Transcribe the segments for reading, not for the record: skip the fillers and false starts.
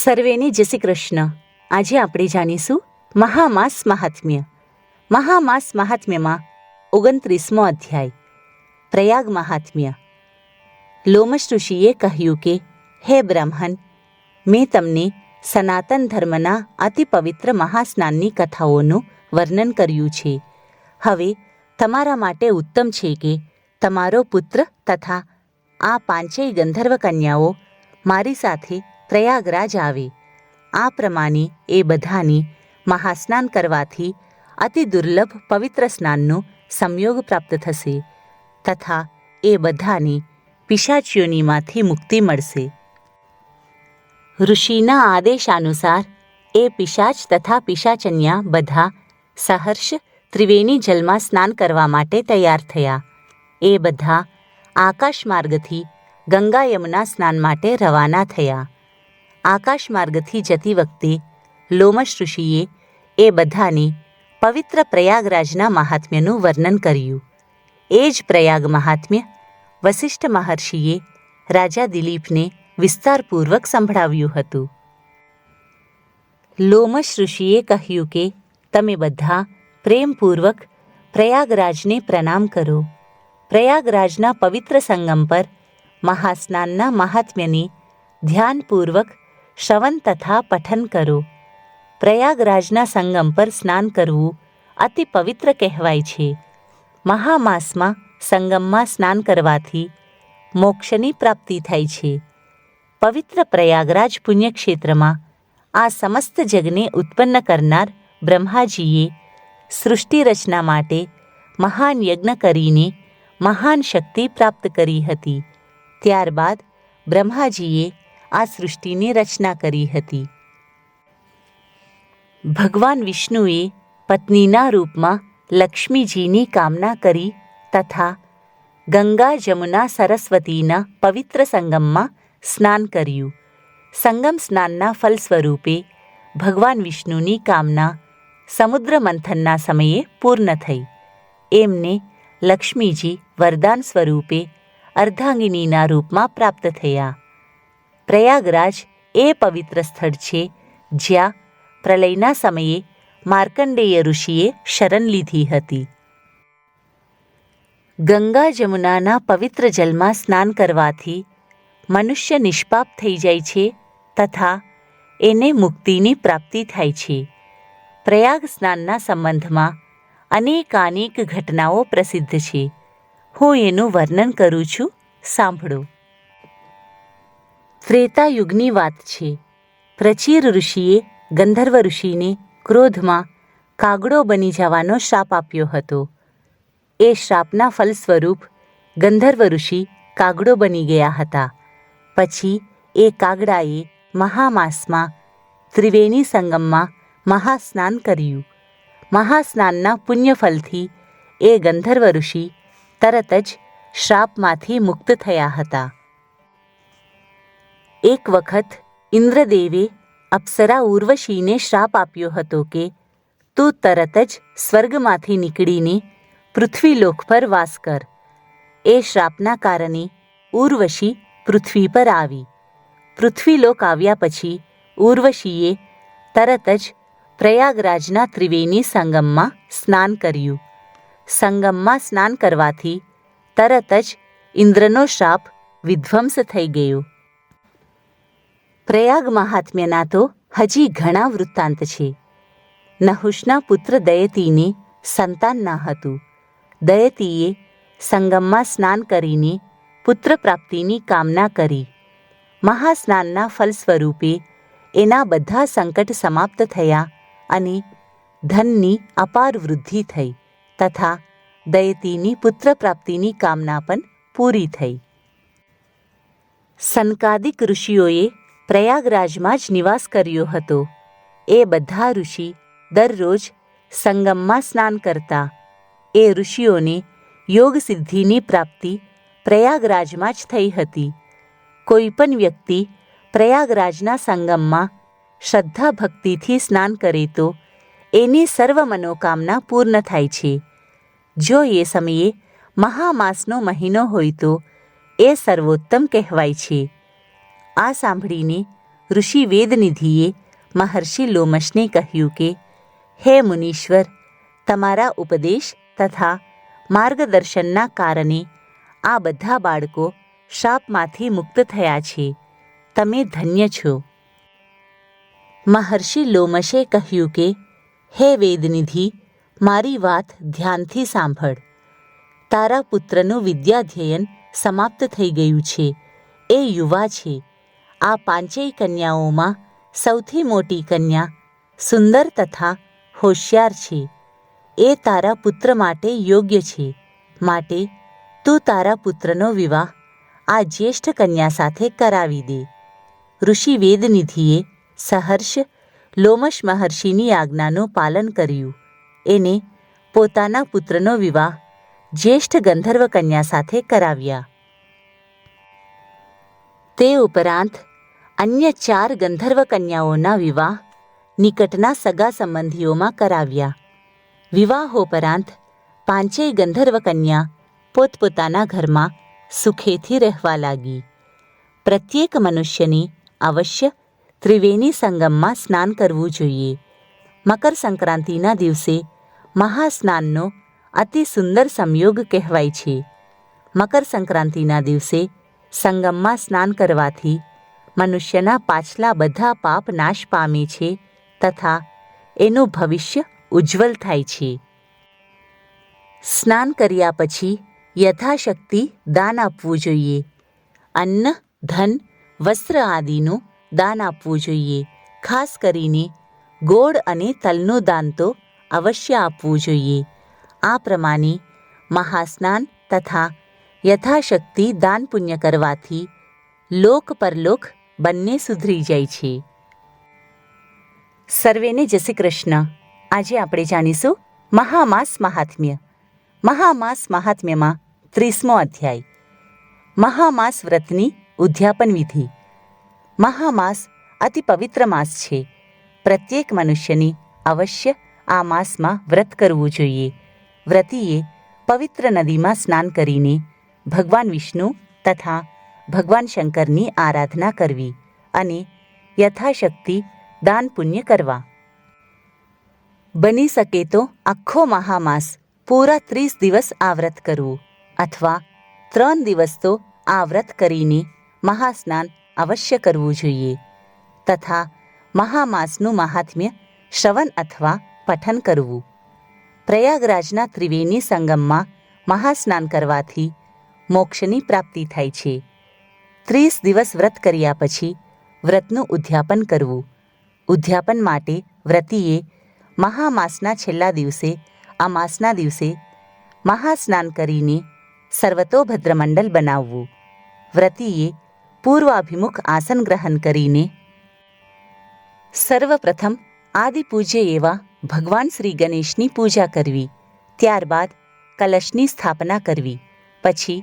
સર્વેને જય શ્રી કૃષ્ણ. આજે આપણે જાણીશું મહામાસ મહાત્મ્ય. મહામાસ મહાત્મ્યમાં 29મો અધ્યાય પ્રયાગ મહાત્મ્ય. લોમશ ઋષિએ કહ્યું કે, હે બ્રાહ્મણ, મેં તમને સનાતન ધર્મના અતિ પવિત્ર મહાસ્નાનની કથાઓનું વર્ણન કર્યું છે. હવે તમારા માટે ઉત્તમ છે કે તમારો પુત્ર તથા આ પાંચેય ગંધર્વ કન્યાઓ મારી સાથે પ્રયાગરાજ આવે. આ પ્રમાણે એ બધાને મહાસ્નાન કરવાથી અતિ દુર્લભ પવિત્ર સ્નાનનો સંયોગ પ્રાપ્ત થશે તથા એ બધાને પિશાચીઓનીમાંથી મુક્તિ મળશે. ઋષિના આદેશાનુસાર એ પિશાચ તથા પિશાચન્યા બધા સહર્ષ ત્રિવેણી જલમાં સ્નાન કરવા માટે તૈયાર થયા. એ બધા આકાશ માર્ગથી ગંગા યમુના સ્નાન માટે રવાના થયા. આકાશ માર્ગથી જતી વખતે લોમશ ઋષિએ એ બધાને પવિત્ર પ્રયાગરાજના મહાત્મ્યનું વર્ણન કર્યું. એ જ પ્રયાગ મહાત્મ્ય વસિષ્ઠ મહર્ષિએ રાજા દિલીપને વિસ્તારપૂર્વક સંભળાવ્યું હતું. લોમશ ઋષિએ કહ્યું કે, તમે બધા પ્રેમપૂર્વક પ્રયાગરાજને પ્રણામ કરો. પ્રયાગરાજના પવિત્ર સંગમ પર મહાસ્નાનના મહાત્મ્યને ધ્યાનપૂર્વક શ્રવણ તથા પઠન કરો. પ્રયાગરાજના સંગમ પર સ્નાન કરવું અતિ પવિત્ર કહેવાય છે. મહામાસમાં સંગમમાં સ્નાન કરવાથી મોક્ષની પ્રાપ્તિ થાય છે. પવિત્ર પ્રયાગરાજ પુણ્યક્ષેત્રમાં આ સમસ્ત જગને ઉત્પન્ન કરનાર બ્રહ્માજીએ સૃષ્ટિ રચના માટે મહાન યજ્ઞ કરીને મહાન શક્તિ પ્રાપ્ત કરી હતી. ત્યારબાદ બ્રહ્માજીએ આ સૃષ્ટિની રચના કરી હતી. ભગવાન વિષ્ણુએ પત્નીના રૂપમાં લક્ષ્મીજીની કામના કરી તથા ગંગા જમુના સરસ્વતીના પવિત્ર સંગમમાં સ્નાન કર્યું. સંગમ સ્નાનના ફલ સ્વરૂપે ભગવાન વિષ્ણુની કામના સમુદ્ર મંથનના સમયે પૂર્ણ થઈ. એમને લક્ષ્મીજી વરદાન સ્વરૂપે અર્ધાંગિનીના રૂપમાં પ્રાપ્ત થયા. પ્રયાગરાજ એ પવિત્ર સ્થળ છે જ્યાં પ્રલયના સમયે માર્કંડેય ઋષિએ શરણ લીધી હતી. ગંગા જમુનાના પવિત્ર જલમાં સ્નાન કરવાથી મનુષ્ય નિષ્પાપ થઈ જાય છે તથા એને મુક્તિની પ્રાપ્તિ થાય છે. પ્રયાગ સ્નાનના સંબંધમાં અનેકાનેક ઘટનાઓ પ્રસિદ્ધ છે. હું એનું વર્ણન કરું છું, સાંભળો. ત્રેતા યુગની વાત છે. પ્રચીર ઋષિએ ગંધર્વ ઋષિને ક્રોધમાં કાગડો બની જવાનો શ્રાપ આપ્યો હતો. એ શ્રાપના ફલ સ્વરૂપ ગંધર્વ ઋષિ કાગડો બની ગયા હતા. પછી એ કાગડાએ મહામાસમાં ત્રિવેણી સંગમમાં મહાસ્નાન કર્યું. મહાસ્નાનના પુણ્યફલથી એ ગંધર્વ ઋષિ તરત જ શ્રાપમાંથી મુક્ત થયા હતા. એક વખત ઇન્દ્રદેવે અપ્સરા ઉર્વશીને શ્રાપ આપ્યો હતો કે તું તરત જ સ્વર્ગમાંથી નીકળીને પૃથ્વીલોક પર વાસ કર. એ શ્રાપના કારણે ઉર્વશી પૃથ્વી પર આવી. પૃથ્વીલોક આવ્યા પછી ઉર્વશીએ તરત જ પ્રયાગરાજના ત્રિવેણી સંગમમાં સ્નાન કર્યું. સંગમમાં સ્નાન કરવાથી તરત જ ઇન્દ્રનો શ્રાપ વિધ્વંસ થઈ ગયો. પ્રયાગ મહાત્મ્યના તો હજી ઘણા વૃત્તાંત છે. નહુષના પુત્ર દયતીને સંતાન ન હતું. દયતીએ સંગમમાં સ્નાન કરીને પુત્ર પ્રાપ્તિની કામના કરી. મહાસ્નાનના ફલ સ્વરૂપે એના બધા સંકટ સમાપ્ત થયા અને ધનની અપાર વૃદ્ધિ થઈ તથા દયતીની પુત્ર પ્રાપ્તિની કામના પણ પૂરી થઈ. સનકાદિક ઋષિઓએ પ્રયાગરાજમાં જ નિવાસ કર્યો હતો. એ બધા ઋષિ દરરોજ સંગમમાં સ્નાન કરતા. એ ઋષિઓને યોગ સિદ્ધિની પ્રાપ્તિ પ્રયાગરાજમાં જ થઈ હતી. કોઈ પણ વ્યક્તિ પ્રયાગરાજના સંગમમાં શ્રદ્ધા ભક્તિથી સ્નાન કરે તો એની સર્વ મનોકામના પૂર્ણ થાય છે. જો એ સમયે મહામાસનો મહિનો હોય તો એ સર્વોત્તમ કહેવાય છે. આ સાંભળીને ઋષિ વેદનિધિએ મહર્ષિ લોમશને કહ્યું કે, હે મુનીશ્વર, તમારા ઉપદેશ તથા માર્ગદર્શનના કારણે આ બધા બાળકો શાપમાંથી મુક્ત થયા છે. તમે ધન્ય છો. મહર્ષિ લોમશે કહ્યું કે, હે વેદનિધિ, મારી વાત ધ્યાનથી સાંભળ. તારા પુત્રનું વિદ્યાધ્યયન સમાપ્ત થઈ ગયું છે. એ યુવા છે. આ પાંચેય કન્યાઓમાં સૌથી મોટી કન્યા સુંદર તથા હોશિયાર છે. એ તારા પુત્ર માટે યોગ્ય છે. માટે તું તારા પુત્રનો વિવાહ આ જ્યેષ્ઠ કન્યા સાથે કરાવી દે. ઋષિ વેદનિધિએ સહર્ષ લોમશ મહર્ષિની આજ્ઞાનું પાલન કર્યું. એને પોતાના પુત્રનો વિવાહ જ્યેષ્ઠ ગંધર્વ કન્યા સાથે કરાવ્યા. તે ઉપરાંત અન્ય 4 ગંધર્વ કન્યાઓના વિવાહ નિકટના સગા સંબંધીઓમાં કરાવ્યા. વિવાહોપરાંત પાંચેય ગંધર્વ કન્યા પોતપોતાના ઘરમાં સુખેથી રહેવા લાગી. પ્રત્યેક મનુષ્યને અવશ્ય ત્રિવેણી સંગમમાં સ્નાન કરવું જોઈએ. મકર સંક્રાંતિના દિવસે મહાસ્નાનનો અતિ સુંદર સંયોગ કહેવાય છે. મકર સંક્રાંતિના દિવસે સંગમમાં સ્નાન કરવાથી મનુષ્યના પાછલા બધા પાપ નાશ પામે છે તથા એનું ભવિષ્ય ઉજ્જવલ થાય છે. સ્નાન કર્યા પછી યથાશક્તિ દાન આપવું જોઈએ. અન્ન, ધન, વસ્ત્ર આદિનું દાન આપવું જોઈએ. ખાસ કરીને ગોળ અને તલનું દાન તો અવશ્ય આપવું જોઈએ. આ પ્રમાણે મહાસ્નાન તથા યથાશક્તિ દાન પુણ્ય કરવાથી લોક પરલોક બંને સુધરી જાય છે. સર્વેને જય શ્રી કૃષ્ણ. આજે આપણે જાણીશું મહામાસ મહાત્મ્ય. મહામાસ મહાત્મ્યમાં 30મો અધ્યાય. મહામાસ વ્રતની ઉદ્યાપન વિધિ. મહામાસ અતિ પવિત્ર માસ છે. પ્રત્યેક મનુષ્યને અવશ્ય આ માસમાં વ્રત કરવું જોઈએ. વ્રતીએ પવિત્ર નદીમાં સ્નાન કરીને ભગવાન વિષ્ણુ તથા ભગવાન શંકરની આરાધના કરવી અને યથાશક્તિ દાન પુણ્ય કરવા. બની શકે તો આખો મહામાસ પૂરા 30 દિવસ આ વ્રત કરવું અથવા 3 દિવસ તો આ વ્રત કરીને મહાસ્નાન અવશ્ય કરવું જોઈએ તથા મહામાસનું મહાત્મ્ય શ્રવણ અથવા પઠન કરવું. પ્રયાગરાજના ત્રિવેણી સંગમમાં મહાસ્નાન કરવાથી મોક્ષની પ્રાપ્તિ થાય છે. 30 દિવસ વ્રત કર્યા પછી વ્રતનું ઉદ્યાપન કરવું. ઉદ્યાપન માટે વ્રતીએ મહામાસના છેલ્લા દિવસે અમાસના દિવસે મહાસ્નાન કરીને સર્વતોભદ્ર મંડલ બનાવવું. વ્રતીએ પૂર્વાભિમુખ આસન ગ્રહણ કરીને સર્વપ્રથમ આદિપૂજ્ય એવા ભગવાન શ્રી ગણેશની પૂજા કરવી. ત્યારબાદ કલશની સ્થાપના કરવી. પછી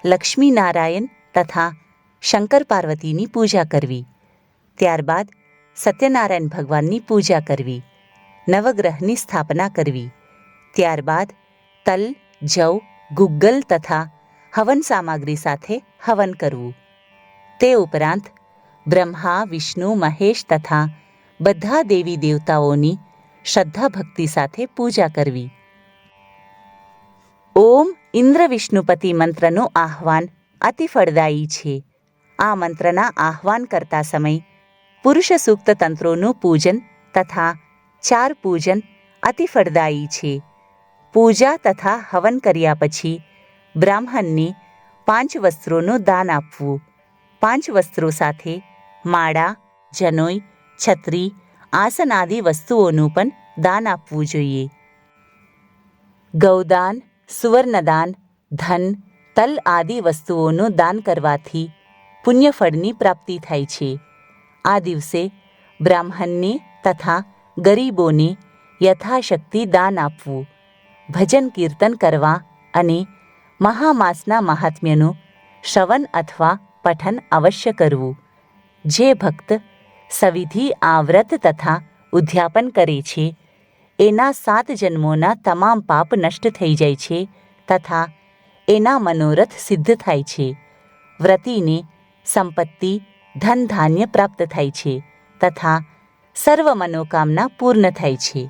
લક્ષ્મી નારાયણ તથા શંકર પાર્વતીની પૂજા કરવી. ત્યારબાદ સત્યનારાયણ ભગવાનની પૂજા કરવી. નવગ્રહની સ્થાપના કરવી. ત્યારબાદ તલ, જવ, ગુગ્ગલ તથા હવન સામગ્રી સાથે હવન કરવું. તે ઉપરાંત બ્રહ્મા, વિષ્ણુ, મહેશ તથા બધા દેવી દેવતાઓની શ્રદ્ધા ભક્તિ સાથે પૂજા કરવી. ઓમ ઇન્દ્ર વિષ્ણુપતિ મંત્રનું આહ્વાન અતિ ફળદાયી છે. આ મંત્રના આહ્વાન કરતા સમય પુરુષ સૂક્ત તંત્રોનું પૂજન તથા 4 પૂજન અતિ ફળદાયી છે. પૂજા તથા હવન કર્યા પછી બ્રાહ્મણને 5 વસ્ત્રોનું દાન આપવું. 5 વસ્ત્રો સાથે માળા, જનોઈ, છત્રી, આસન આદિ વસ્તુઓનું પણ દાન આપવું જોઈએ. ગૌદાન, સુવર્ણદાન, ધન, તલ આદિ વસ્તુઓનું દાન કરવાથી પુણ્યફળની પ્રાપ્તિ થાય છે. આ દિવસે બ્રાહ્મણને તથા ગરીબોને યથાશક્તિ દાન આપવું. ભજન કીર્તન કરવા અને મહામાસના મહાત્મ્યનું શ્રવણ અથવા પઠન અવશ્ય કરવું. જે ભક્ત સવિધિ આ વ્રત તથા ઉદ્યાપન કરે છે એના 7 જન્મોના તમામ પાપ નષ્ટ થઈ જાય છે તથા એના મનોરથ સિદ્ધ થાય છે. વ્રતીને સંપત્તિ, ધન ધાન્ય પ્રાપ્ત થાય છે તથા સર્વ મનોકામના પૂર્ણ થાય છે.